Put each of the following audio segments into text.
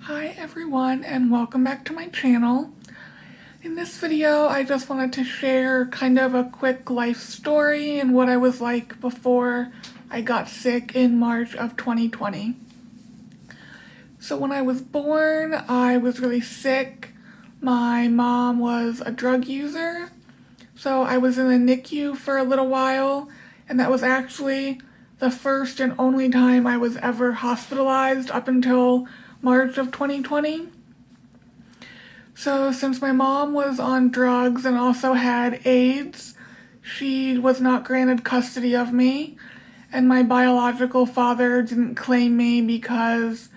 Hi everyone and welcome back to my channel. In this video I just wanted to share kind of a quick life story and what I was like before I got sick in March of 2020. So when I was born I was really sick. My mom was a drug user, so I was in the NICU for a little while, and that was actually the first and only time I was ever hospitalized up until March of 2020. So since my mom was on drugs and also had AIDS, she was not granted custody of me, and my biological father didn't claim me because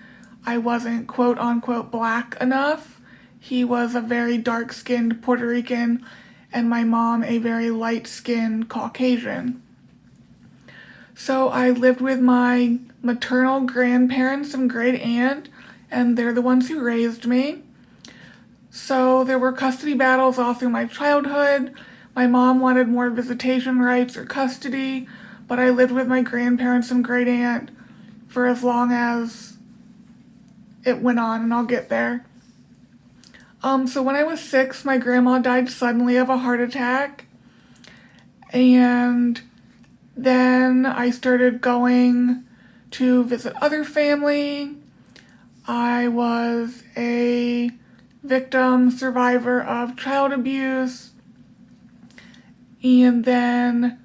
I wasn't quote unquote black enough. He was a very dark-skinned Puerto Rican and my mom a very light-skinned Caucasian. So I lived with my maternal grandparents and great aunt, and they're the ones who raised me. So there were custody battles all through my childhood. My mom wanted more visitation rights or custody, but I lived with my grandparents and great aunt for as long as it went on, and I'll get there. So when I was 6, my grandma died suddenly of a heart attack, and then I started going to visit other family. I was a victim survivor of child abuse, and then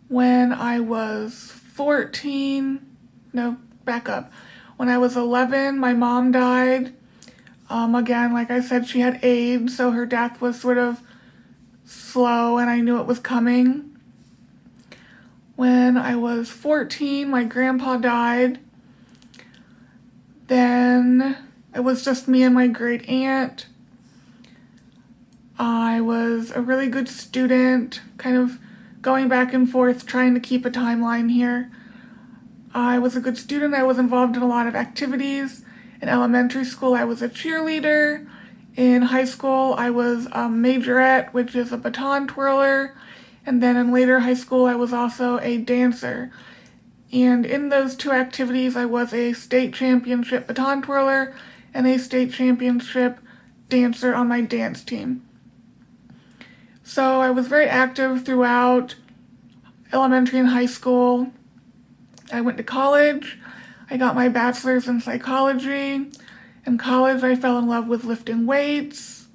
when I was 14, when I was 11, my mom died. Again, like I said, she had AIDS, so her death was sort of slow and I knew it was coming. When I was 14, my grandpa died. Then it was just me and my great aunt. I was a really good student, kind of going back and forth trying to keep a timeline here. I was a good student. I was involved in a lot of activities. In elementary school, I was a cheerleader. In high school, I was a majorette, which is a baton twirler. And then in later high school, I was also a dancer. And in those two activities, I was a state championship baton twirler and a state championship dancer on my dance team. So I was very active throughout elementary and high school. I went to college. I got my bachelor's in psychology. In college, I fell in love with lifting weights.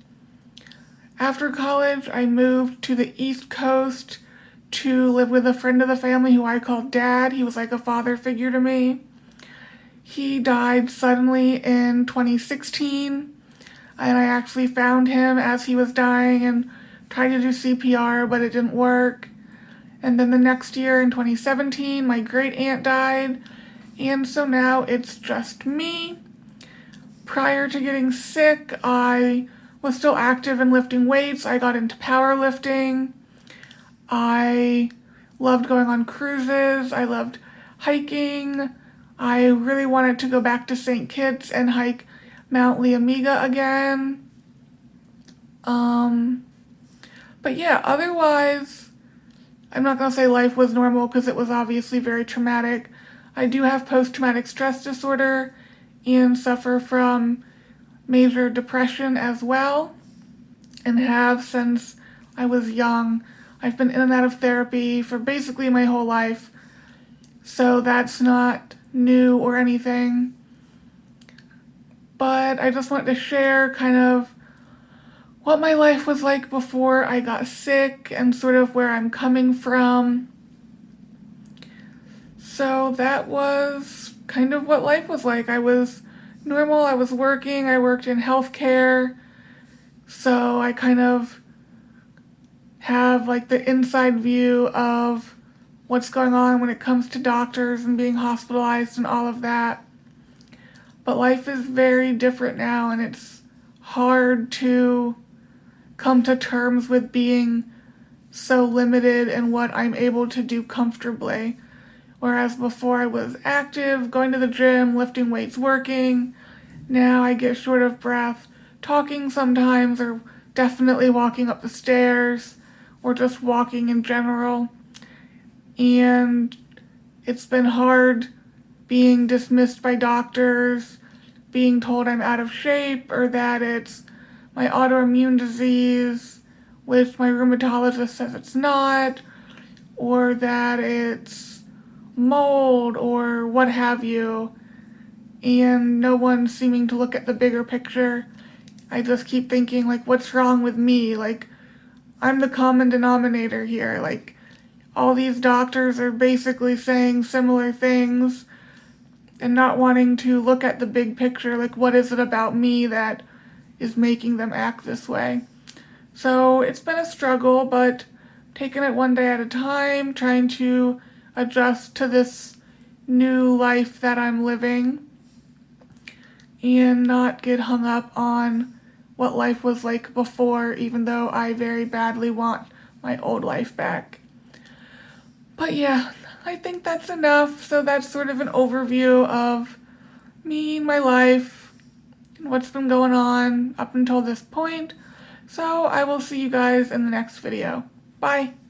After college, I moved to the East Coast to live with a friend of the family who I called Dad. He was like a father figure to me. He died suddenly in 2016, and I actually found him as he was dying and tried to do CPR, but it didn't work. And then the next year in 2017, my great aunt died, and so now it's just me. Prior to getting sick, I was still active in lifting weights. I got into powerlifting. I loved going on cruises. I loved hiking. I really wanted to go back to St. Kitts and hike Mount Leomiga again. But yeah, otherwise, I'm not going to say life was normal because it was obviously very traumatic. I do have post-traumatic stress disorder and suffer from major depression as well, and have since I was young. I've been in and out of therapy for basically my whole life, so that's not new or anything. But I just wanted to share kind of what my life was like before I got sick and sort of where I'm coming from. So that was kind of what life was like. I was normal, I was working, I worked in healthcare, so I kind of have like the inside view of what's going on when it comes to doctors and being hospitalized and all of that. But life is very different now, and it's hard to come to terms with being so limited in what I'm able to do comfortably. Whereas before I was active, going to the gym, lifting weights, working. Now I get short of breath, talking sometimes, or definitely walking up the stairs, or just walking in general. And it's been hard being dismissed by doctors, being told I'm out of shape, or that it's my autoimmune disease, which my rheumatologist says it's not, or that it's mold, or what have you, and no one seeming to look at the bigger picture. I just keep thinking, like, what's wrong with me? Like, I'm the common denominator here. Like, all these doctors are basically saying similar things and not wanting to look at the big picture. Like, what is it about me that is making them act this way? So it's been a struggle, but taking it one day at a time, trying to adjust to this new life that I'm living and not get hung up on what life was like before, even though I very badly want my old life back. But yeah, I think that's enough. So that's sort of an overview of me, my life, and what's been going on up until this point. So I will see you guys in the next video. Bye!